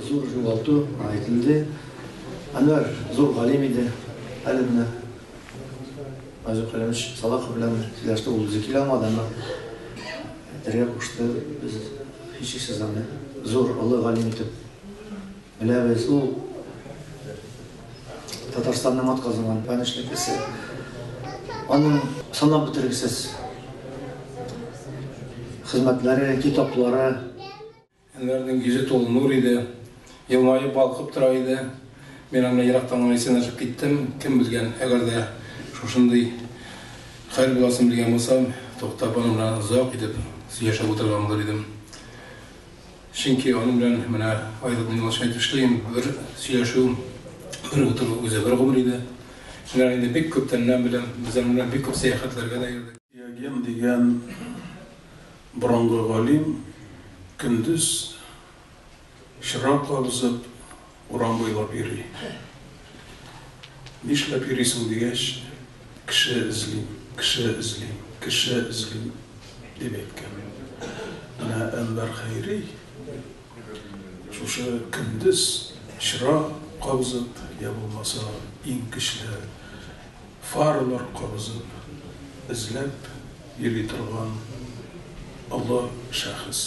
zor жоғалту айтылды. Анвар зор ғалим еді. Әлі міне Азу Қаламыш Салақов білән сөйләште, ул үзе килә алмады, ама әйтергә кушты. Без һичшиксез аны зор олы ғалим итеп беләбез. Ул Татарстанның атказанган фәнешле кеше. Аның санап бетергесез хезмәтләре, китаплары. Әнвәрнең йөзе тулы нур иде, елмайып балкып тора иде. Мен аны ерактан гына сенәшеп киттем. Кем белгән, әгәр дә шушындый хәл буласын белгән булсам, токтап аның белән озак итеп сөйләшеп утырган булыр идем. Чөнки аның белән менә айлык аңлашып эшләйм, бер сөйләшү, бер утыру үзе бер гомер иде. Шулар инде бик күп тәннән белән, без белән бик күп сәяхәтләргә дә йөрдек. Ягем дигән борынгы галим көндез чырак кабызып урам буйлап йөри. Нишләп йөрисең дигәч, кеше эзлим дип әйткән. Менә Әнвәр Хәйри шушы көндез чырак кабызып, я булмаса иң көчле фарлар кабызып, эзләп йөри торган олы шәхес.